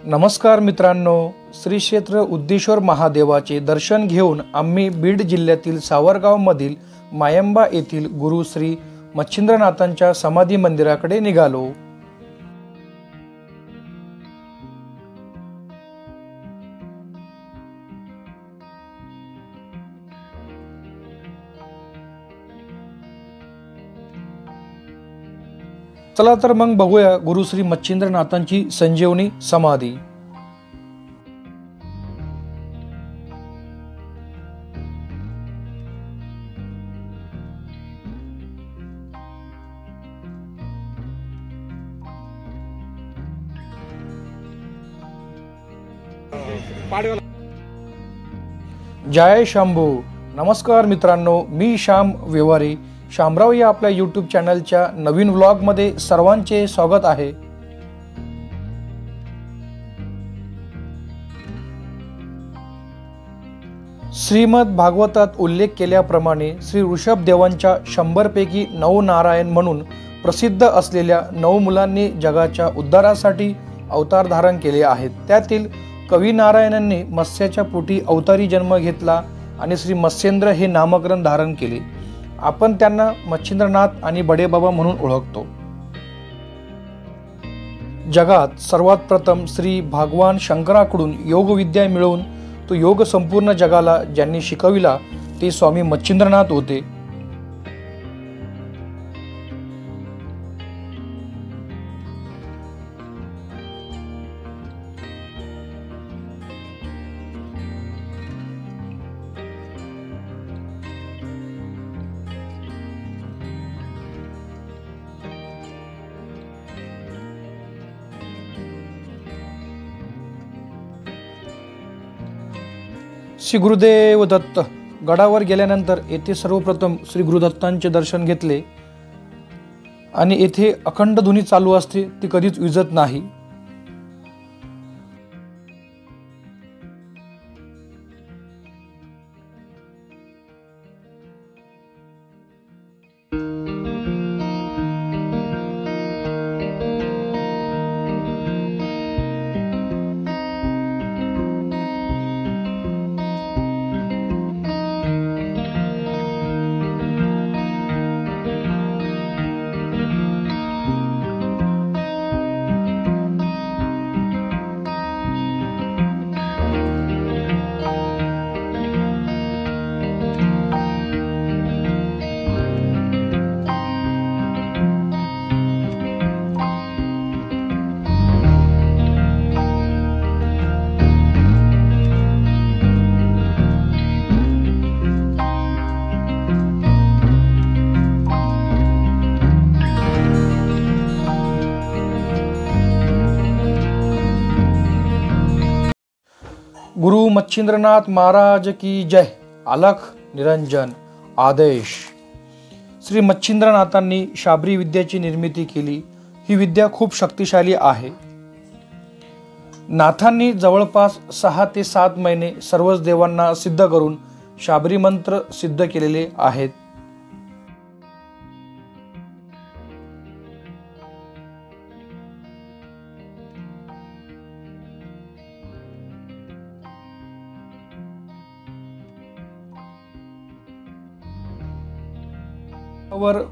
नमस्कार मित्रांनो, श्री क्षेत्र उद्देश्वर महादेवाचे दर्शन घेऊन आम्ही बीड जिल्ह्यातील सावरगाव मधील मायंबा येथील गुरु श्री मच्छिंद्रनाथांच्या समाधी मंदिराकडे निघालो। चला तर मग बघूया गुरु श्री मच्छिंद्रनाथांची संजीवनी समाधी। जय शंभू। नमस्कार मित्रांनो, मी श्याम व्यवहारे शामराव या आपल्या यूट्यूब चॅनलच्या नवीन व्लॉग मध्ये सर्वांचे स्वागत आहे। श्रीमद भागवतात उल्लेख केल्याप्रमाणे श्री ऋषभदेवांच्या 100 पैकी 9 नारायण म्हणून प्रसिद्ध असलेल्या 9 मुलांनी जगाच्या उद्धारासाठी अवतार धारण केले आहेत। त्यातील कवी नारायणांनी मत्स्याच्या पोटी अवतारी जन्म घेतला आणि श्री मत्स्येंद्र हे नामकरण धारण केले। आपण त्यांना मच्छिंद्रनाथ आणि बडेबाबा म्हणून ओळखतो। जगात सर्वात प्रथम श्री भगवान शंकराकडून योग विद्या मिळवून तो योग संपूर्ण जगाला ज्यांनी शिकविला ते स्वामी मच्छिंद्रनाथ होते। श्री गुरुदेव दत्त। गडावर गेल्यानंतर येथे सर्वप्रथम श्री गुरुदत्तांचे दर्शन घेतले आणि येथे अखंड ध्वनी चालू असते, ती कधीच विझत नाही। गुरु मच्छिंद्रनाथ महाराज की जय। अलख निरंजन आदेश। श्री मच्छिंद्रनाथांनी शाबरी विद्याची निर्मिती केली। ही विद्या खूप शक्तिशाली आहे। नाथांनी जवळपास 6 ते 7 महिने सर्वच देवांना सिद्ध करून शाबरी मंत्र सिद्ध केलेले आहेत।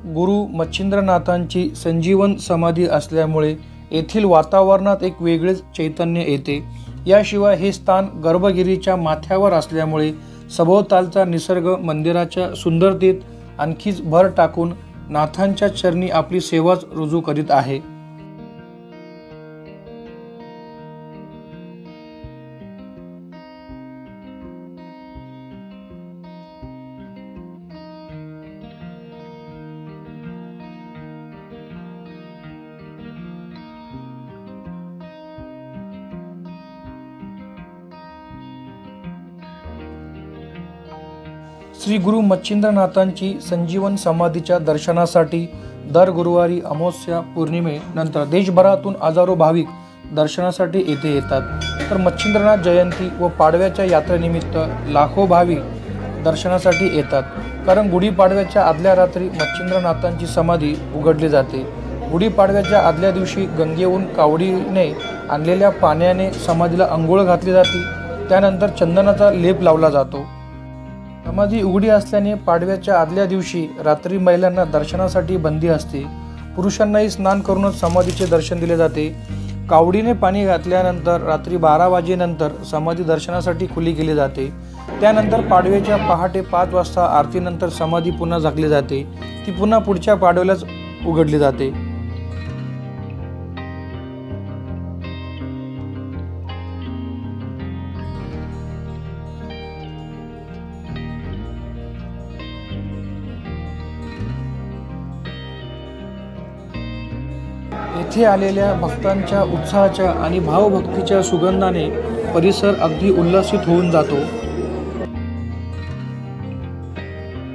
गुरु मच्छिंद्रनाथांची संजीवन समाधी असल्यामुळे येथील वातावरणात एक वेगळेच चैतन्य येते। याशिवाय हे स्थान गर्भगिरीच्या माथ्यावर असल्यामुळे सभोवतालचा निसर्ग मंदिराच्या सुंदरतेत आणखीच भर टाकून नाथांच्या चरणी आपली सेवाच रुजू करीत आहे। श्री गुरु मच्छिंद्रनाथांची संजीवन समाधीच्या दर्शनासाठी दर गुरुवारी अमावस्या पौर्णिमे नंतर देशभरातून हजारो भाविक दर्शनासाठी येथे येतात। तर मच्छिंद्रनाथ जयंती व पाडव्याच्या यात्रेनिमित्त लाखो भाविक दर्शनासाठी येतात, कारण गुढीपाडव्याच्या आदल्या रात्री मच्छिंद्रनाथांची समाधी उघडली जाते। गुढीपाडव्याच्या आदल्या दिवशी गंगेहून कावडीने आणलेल्या पाण्याने समाधीला अंघोळ घातली जाते। त्यानंतर चंदनाचा लेप लावला जातो। समाधी उघडी असल्याने पाडव्याच्या आदल्या दिवशी रात्री महिलांना दर्शनासाठी बंदी असते। पुरुषांनाही स्नान करूनच समाधीचे दर्शन दिले जाते। कावडीने पाणी घातल्यानंतर रात्री 12 वाजेनंतर समाधी दर्शनासाठी खुली केली जाते। त्यानंतर पाडव्याच्या पहाटे 5 वाजता आरतीनंतर समाधी पुन्हा झाकली जाते। ती पुन्हा पुढच्या पाडव्यालाच उघडली जाते। येथे आलेल्या भक्तांच्या उत्साहाच्या आणि भावभक्तीच्या सुगंधाने परिसर अगदी उल्हासित होऊन जातो।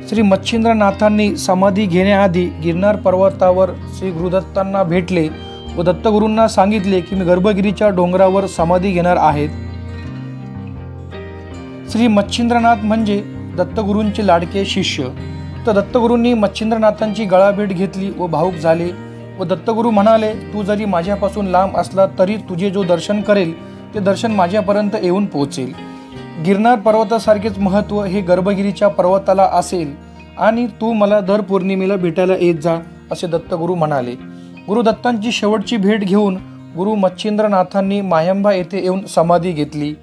श्री मच्छिंद्रनाथांनी समाधी घेण्याआधी गिरनार पर्वतावर श्री गुरुदत्तांना भेटले व दत्तगुरूंना सांगितले की मी गर्भगिरीच्या डोंगरावर समाधी घेणार आहेत। श्री मच्छिंद्रनाथ म्हणजे दत्तगुरूंचे लाडके शिष्य। तर दत्तगुरूंनी मच्छिंद्रनाथांची गळाभेट घेतली व भावुक झाले व दत्तगुरू म्हणाले, तू जरी माझ्यापासून लांब असला तरी तुझे जो दर्शन करेल ते दर्शन माझ्यापर्यंत येऊन पोहोचेल। गिरनार पर्वतासारखेच महत्त्व हे गर्भगिरीच्या पर्वताला असेल आणि तू मला दर पौर्णिमेला भेटायला येत जा, असे दत्तगुरू म्हणाले। गुरुदत्तांची शेवटची भेट घेऊन गुरु मच्छिंद्रनाथांनी मायंबा येथे येऊन समाधी घेतली।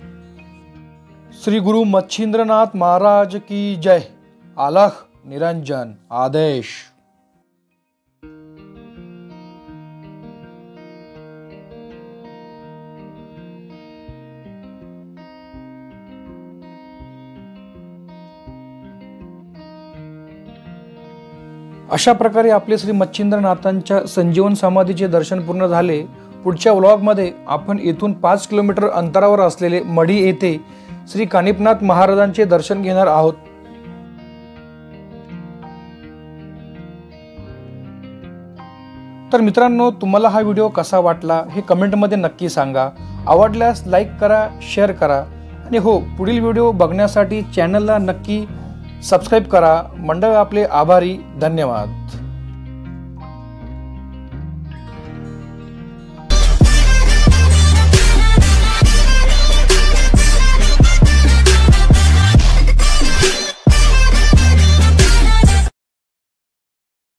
श्री गुरु मच्छिंद्रनाथ महाराज की जय। आलाख निरंजन आदेश। अशा प्रकारे आपले श्री मच्छिंद्रनाथांच्या संजीवन समाधीचे दर्शन पूर्ण झाले। पुढच्या व्लॉगमध्ये आपण येथून 5 किलोमीटर अंतरावर असलेले मढी येथे श्री कानिफनाथ महाराजांचे दर्शन घेणार आहोत। तर मित्रांनो, तुम्हाला हा व्हिडिओ कसा वाटला हे कमेंटमध्ये नक्की सांगा। आवडल्यास लाईक करा, शेअर करा आणि हो, पुढील व्हिडिओ बघण्यासाठी चॅनलला नक्की सबस्क्राइब करा। मंडळ आपले आभारी। धन्यवाद।